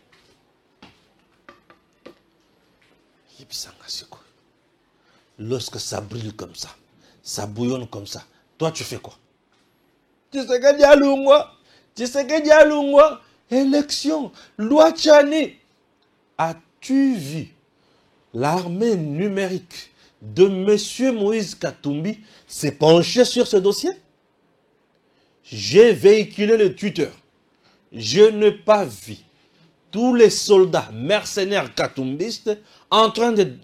Lorsque ça brûle comme ça bouillonne comme ça, toi tu fais quoi? Tu sais que Dialoungwa, élection, loi Tchani. As-tu vu l'armée numérique de M. Moïse Katumbi s'est penchée sur ce dossier? J'ai véhiculé le Twitter. Je n'ai pas vu tous les soldats mercenaires katumbistes en train de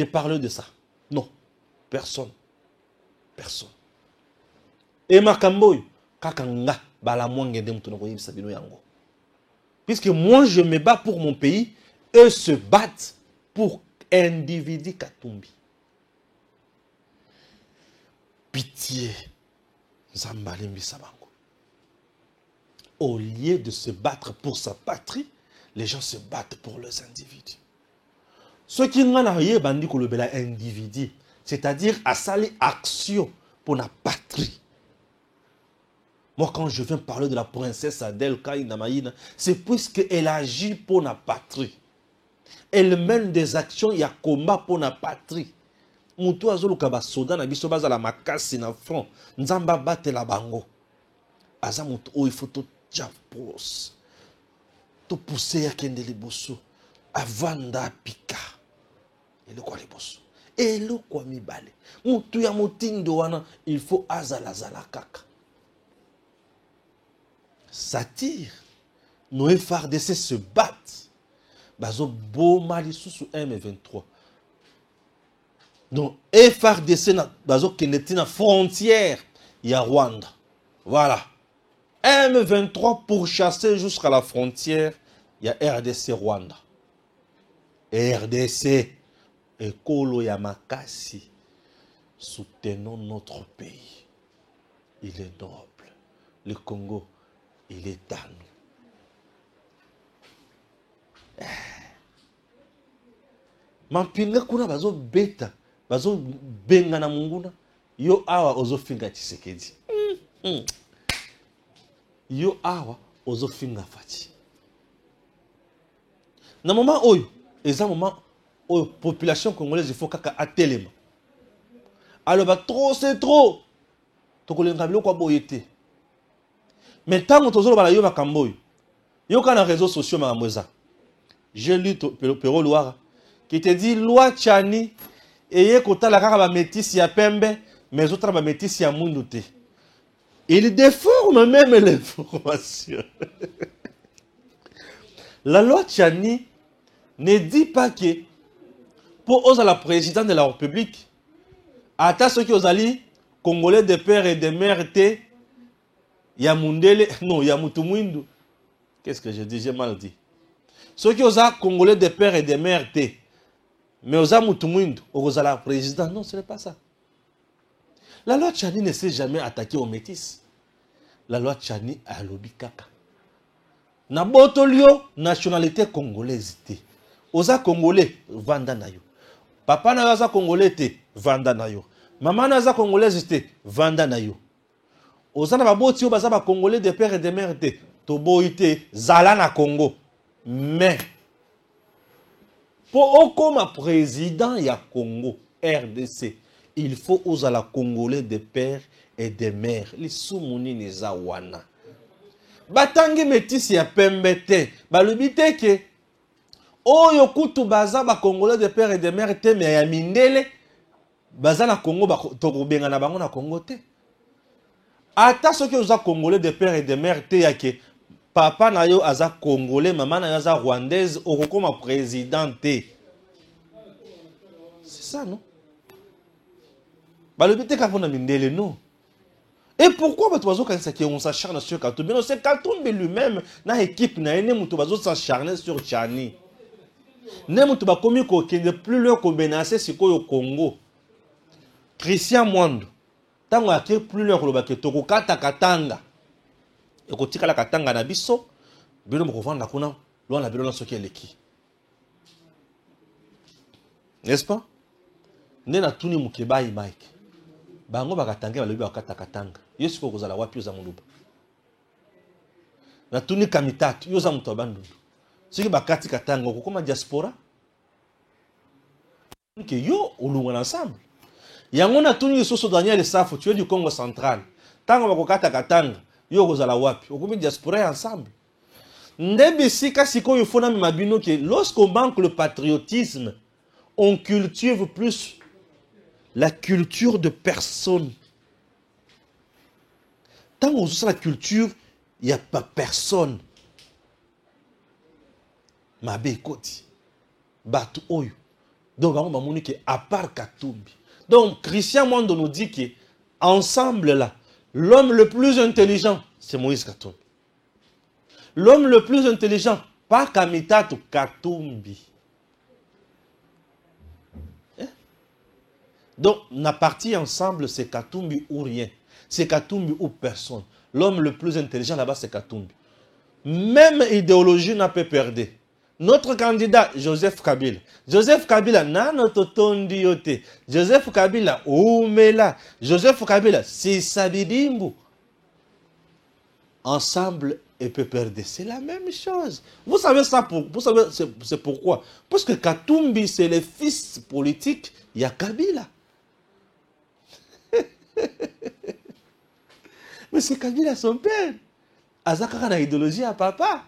parler de ça. Non, personne. Personne. Et Makamboy, kakanga bala mwangende mtunoko yibisa bino yango. Puisque moi je me bats pour mon pays, eux se battent pour individu Katumbi. Pitié, Zambalimbi Sabango. Au lieu de se battre pour sa patrie, les gens se battent pour leurs individus. Ce qui n'a rien bandi ko le individu, c'est-à-dire à saler action pour la patrie. Moi, quand je viens parler de la princesse Adèle Kaïna Maïna, c'est puisqu'elle agit pour la patrie. Elle mène des actions, il y a combat pour la patrie. Moutou azolo kaba soda na biso baza la makasi na front. Nzamba bate la bango. Aza moutou il faut tout japos. Tout pousser ya kende li bosso. Avanda pika. Et le quoi les bosso. Et le quoi mi bale. Moutou ya moutindo wana, il faut azala zala kaka. Ça tire. Nos FARDC se battent. Bazo beau mali sous M23. Donc FARDC na bazo keneti na frontière il y a Rwanda. Voilà. M23 pour chasser jusqu'à la frontière, il y a RDC Rwanda. RDC et Kolo Yamakasi. Soutenons notre pays. Il est noble. Le Congo, il est à nous. Mampinga kuna bazo beta, bazo benga na munguna, yo awa ozo finga Tshisekedi. Yo awa ozo finga Fati. Na moment oyo, eza moment la population congolaise, il faut qu'à attelema. Alors, bah, trop, c'est trop. Mais tant que tu as eu makamboy, il y a un réseau social makamboza. J'ai lu Pero Loire qui te dit loi Tchani et kota la kaka ba métis ya pembe mais autres ba métis ya munduté. Il déforme même l'information. La loi Tchani ne dit pas que pour oser la présidente de la République, à ceux qui osali Congolais de père et de mère té ya mundele non ya mutumwindu. Qu'est-ce que je dis? J'ai mal dit. Ceux qui osent Congolais de père et de mère té mais osa mutumwindu osa la présidente, non, ce n'est pas ça. La loi Tchani ne s'est jamais attaquée aux métis. La loi Tchani a lobby kaka. Na botolio nationalité congolaise té. Osa Congolais vanda na yo. Papa na osa Congolais té vanda na yo. Maman na osa Congolaise té vanda na yo. Osa na baboti yo baza ba Congolais de père et de mère té. Tobo ité zala na Congo. Mais pour comme président ya Congo RDC, il faut oser la Congolais de père et de mère. Les soumoni neza wana. Batangi métis ya pembete. Balubite ke oyo kutu baza ba Congolais de père et de mère te mais ya mindele baza na Congo ba tokobenga na bango na Congo te. Ata ceux qui osa Congolais de père et de mère te ya ke papa na yo aza Congolais, maman na yo aza Rwandaise, okokoma présidente. C'est ça, non? Balobite kafona mindele, non? Et pourquoi on s'acharne sur Katumbi? Non, c'est Katumbi lui-même, na équipe na ene mutu bazo s'acharner sur Tchani. Ne mutu ba komi ko kende plus leur ko menacer sikoyo Congo. Christian Mwando, tango ake plus leur ko ba ke toko kata katanga. Et quand tu as la katanga na biso, bino mokovanda kuna, loin la bino soki eleki. N'est-ce pas? Nena tuni mukebai Mike. Bango bakatanga balobi bakata katanga. Yesu ko kozala wapi oza muluba. Na tuni kamitatu, yoza muto bandu. Siki bakati katanga okoma diaspora. Que yo olunga ensemble. Yango na tuni soso Daniel Safo, tu es du Congo central. Tango bakokata katanga. Yo kozala wapi okomi diaspora ensemble ndebe sika sikoyo fona mabino ke lorsqu'on manque le patriotisme on cultive plus la culture de personne. Tant qu'on usa la culture il n'y a pas personne mabe koti batu oyo donc on va moni que à part Katumbi. Donc Christian Mwando nous dit que ensemble là l'homme le plus intelligent, c'est Moïse Katumbi. L'homme le plus intelligent, pas Kamitatu, Katumbi. Donc, la partie ensemble, c'est Katumbi ou rien. C'est Katumbi ou personne. L'homme le plus intelligent là-bas, c'est Katumbi. Même idéologie n'a pas perdu. Notre candidat, Joseph Kabila. Joseph Kabila, nanoto tondiote. Joseph Kabila, oumela. Joseph Kabila, sisabidimbu. Ensemble et peut perdre. C'est la même chose. Vous savez ça, vous savez c'est pourquoi. Parce que Katumbi, c'est le fils politique, il y a Kabila. Mais c'est Kabila son père. Azakara na idéologie à papa.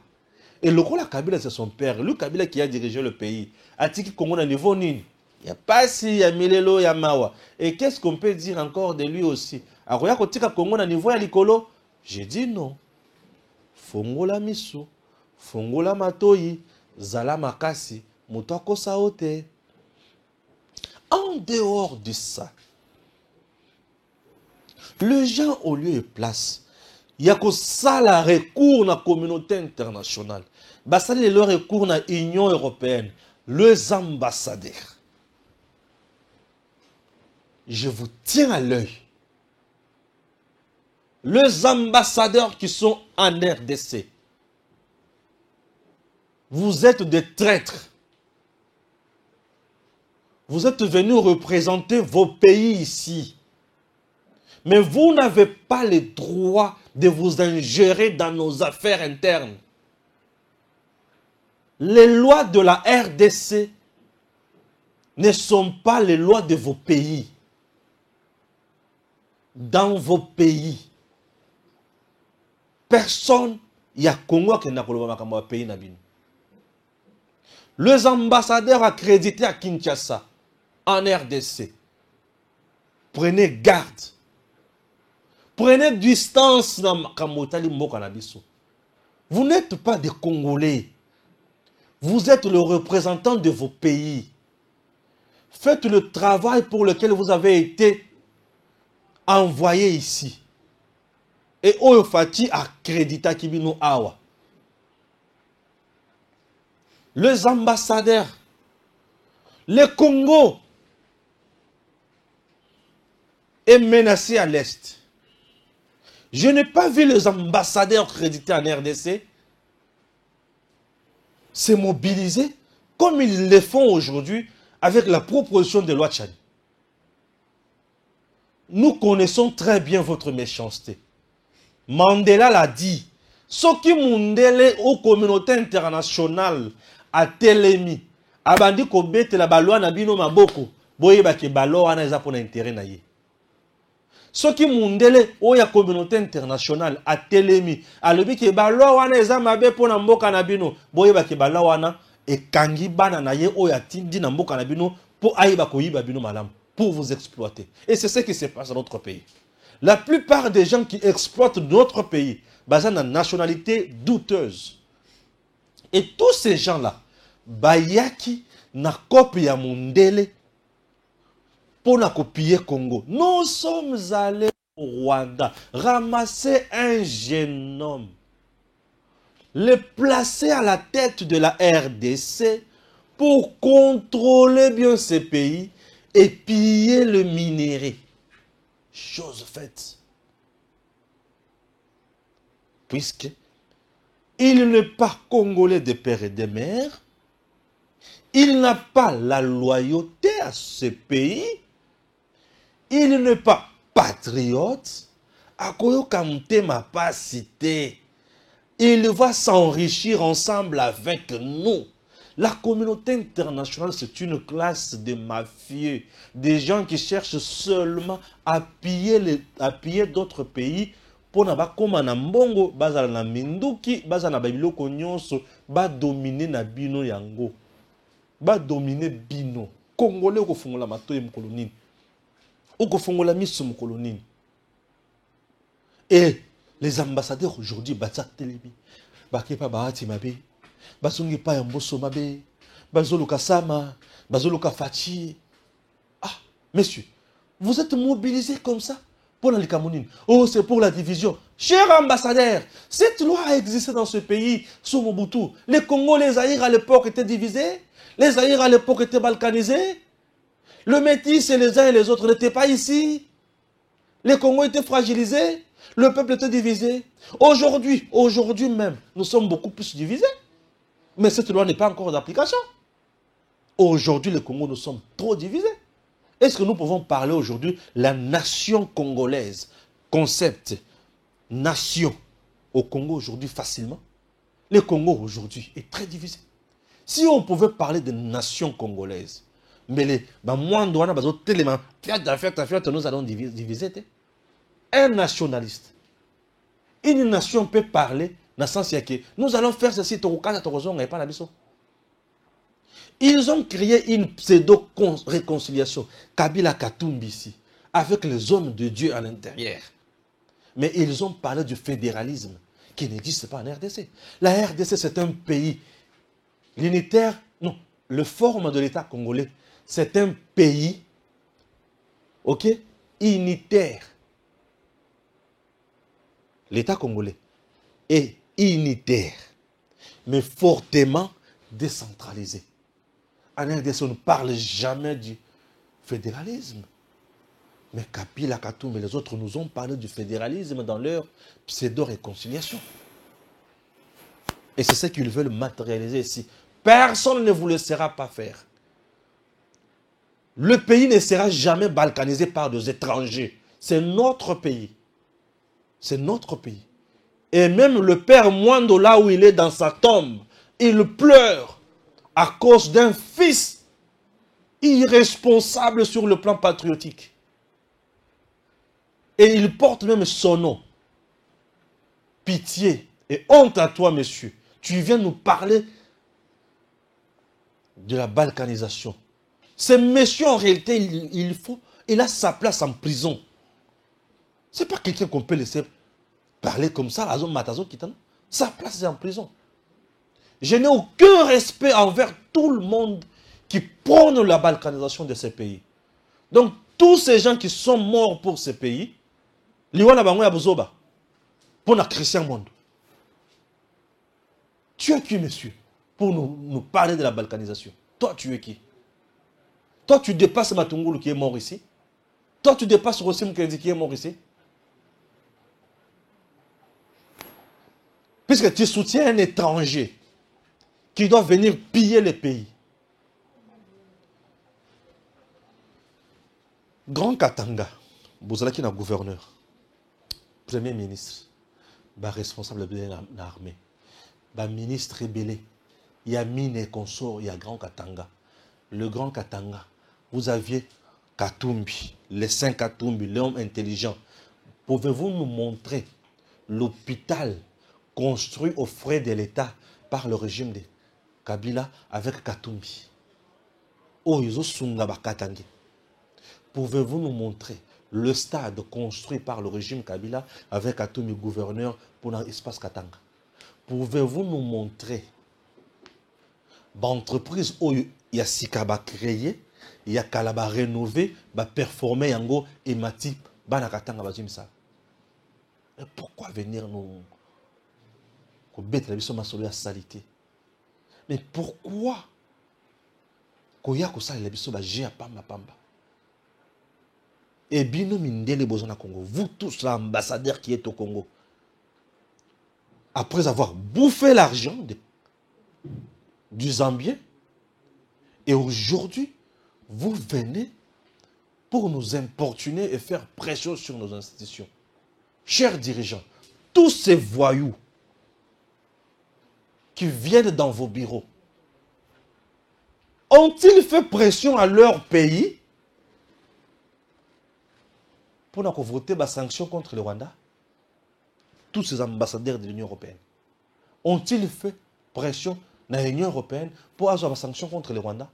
Et le rôle à Kabila, c'est son père. Lui, Kabila qui a dirigé le pays. Atiki Congo à niveau nini. Il n'y a pas si, il y a Milelo, il y a Mawa. Et qu'est-ce qu'on peut dire encore de lui aussi? Aroya Kotika Congo à niveau à l'Ikolo? J'ai dit non. Fongola Misu, Fongola Matoyi, Zala Makasi, Moutako Saote. En dehors de ça, les gens au lieu et place, il y a que ça la recours dans la communauté internationale. Ça le recours dans l'Union européenne. Les ambassadeurs. Je vous tiens à l'œil. Les ambassadeurs qui sont en RDC. Vous êtes des traîtres. Vous êtes venus représenter vos pays ici. Mais vous n'avez pas le droit de vous ingérer dans nos affaires internes. Les lois de la RDC ne sont pas les lois de vos pays. Dans vos pays, personne, il y a Congo qui n'a pas pays. Les ambassadeurs accrédités à Kinshasa, en RDC, prenez garde. Prenez distance dans Kamotali Mokanabiso. Vous n'êtes pas des Congolais. Vous êtes le représentant de vos pays. Faites le travail pour lequel vous avez été envoyé ici. Et Oyofati accrédita Kibino Awa. Les ambassadeurs, le Congo est menacé à l'Est. Je n'ai pas vu les ambassadeurs crédités en RDC se mobiliser comme ils le font aujourd'hui avec la proposition de loi Tchad. Nous connaissons très bien votre méchanceté. Mandela l'a dit. Ce qui Mundele aux communautés internationales a telemi. Abandi ko bete la balwa na bino maboko. Boye ba ke balo wana eza pona intérêt na ye. Ce qui Mundele ou ya communauté internationale a telemi. Alobi ke balo wana eza mabe pona mboka na bino. Boye ba ke balo wana e kangi bana na ye o ya tindi na mboka na bino pour ayiba ko yiba bino malam. Pour vous exploiter. Et c'est ce qui se passe dans notre pays. La plupart des gens qui exploitent notre pays basent sur une nationalité douteuse. Et tous ces gens-là, bayaki na copie ya Mundele pour na copier Congo. Nous sommes allés au Rwanda ramasser un jeune homme, le placer à la tête de la RDC pour contrôler bien ce pays et piller le minerai. Chose faite. Puisque il n'est pas congolais de père et de mère, il n'a pas la loyauté à ce pays, il n'est pas patriote, il va s'enrichir ensemble avec nous. La communauté internationale, c'est une classe de mafieux, des gens qui cherchent seulement à piller d'autres pays pour na ba koma na mbongo bazala na minduki bazala na babiloko nyonso ba dominer na bino yango ba dominer bino congolais ko fungola matoye mukolo nini ko fungola miso mukolo nini. Et les ambassadeurs aujourd'hui batsa telemi bakepa baati mabe bazongi pa ya mboso mabe bazoluka sama bazoluka fachi. Ah messieurs, vous êtes mobilisés comme ça pour la Cameroun. Oh, c'est pour la division. Cher ambassadeur, cette loi a existé dans ce pays sous Mobutu. Les Congo, les Zaïre à l'époque étaient divisés. Les Zaïre à l'époque étaient balkanisés. Le métis et les uns et les autres n'étaient pas ici. Les Congos étaient fragilisés. Le peuple était divisé. Aujourd'hui même, nous sommes beaucoup plus divisés. Mais cette loi n'est pas encore d'application. Aujourd'hui, les Congos, nous sommes trop divisés. Est-ce que nous pouvons parler aujourd'hui la nation congolaise, concept nation au Congo aujourd'hui facilement? Le Congo aujourd'hui est très divisé. Si on pouvait parler de nation congolaise, mais les nous allons diviser. Un nationaliste, une nation peut parler dans le sens que nous allons faire ceci, ils ont créé une pseudo-réconciliation, Kabila Katumbi ici, avec les hommes de Dieu à l'intérieur. Mais ils ont parlé du fédéralisme qui n'existe pas en RDC. La RDC, c'est un pays l'unitaire, non, le forme de l'État congolais, c'est un pays, ok, unitaire. L'État congolais est unitaire, mais fortement décentralisé. En RDC, on ne parle jamais du fédéralisme. Mais Kabila, Katumbi et les autres nous ont parlé du fédéralisme dans leur pseudo-réconciliation. Et c'est ce qu'ils veulent matérialiser ici. Personne ne vous laissera pas faire. Le pays ne sera jamais balkanisé par des étrangers. C'est notre pays. C'est notre pays. Et même le père Mwando, là où il est dans sa tombe, il pleure à cause d'un fils irresponsable sur le plan patriotique. Et il porte même son nom. Pitié et honte à toi, monsieur. Tu viens nous parler de la balkanisation. Ce monsieur, en réalité, il a sa place en prison. Ce n'est pas quelqu'un qu'on peut laisser parler comme ça, à zone Matazo Kitano. Sa place est en prison. Je n'ai aucun respect envers tout le monde qui prône la balkanisation de ces pays. Donc, tous ces gens qui sont morts pour ces pays, Liwana Bango Yabuzoba, pour la Christian Monde. Tu es qui, monsieur, pour nous parler de la balkanisation? Toi, tu es qui? Toi, tu dépasses Matungulu qui est mort ici? Toi, tu dépasses Rossim Kendi qui est mort ici? Puisque tu soutiens un étranger qui doit venir piller les pays. Grand Katanga, vous allez qui est gouverneur, premier ministre, responsable de l'armée, ministre rébellé, il y a Mine et consort, il y a Grand Katanga. Le Grand Katanga, vous aviez Katumbi, les 5 Katumbi, l'homme intelligent. Pouvez-vous nous montrer l'hôpital construit aux frais de l'État par le régime de Kabila avec Katumbi? Pouvez-vous nous montrer le stade construit par le régime Kabila avec Katumbi gouverneur pour l'espace Katanga? Pouvez-vous nous montrer l'entreprise où il y a Sikaba créé, il y a Kalaba rénové, performer Yango et Matip, Banakatanga Bazimsa? Pourquoi venir nous bête la biso masolo ya salité? Mais pourquoi koya ko sala la biso ba jia pamba pamba? Et bino mindele bozona Congo, vous tous l'ambassadeur qui est au Congo, après avoir bouffé l'argent du Zambien, et aujourd'hui vous venez pour nous importuner et faire pression sur nos institutions. Chers dirigeants, tous ces voyous qui viennent dans vos bureaux, ont-ils fait pression à leur pays pour nous voter des sanctions contre le Rwanda? Tous ces ambassadeurs de l'Union européenne, ont-ils fait pression dans l'Union européenne pour avoir des sanctions contre le Rwanda?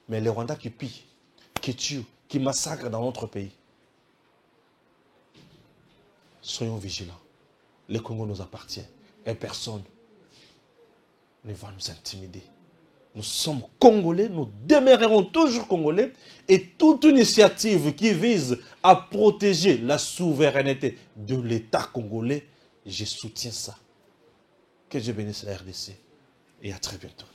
Mais le Rwanda qui pille, qui tue, qui massacre dans notre pays. Soyons vigilants. Le Congo nous appartient et personne ne va nous intimider. Nous sommes Congolais, nous demeurerons toujours Congolais, et toute initiative qui vise à protéger la souveraineté de l'État congolais, je soutiens ça. Que Dieu bénisse la RDC et à très bientôt.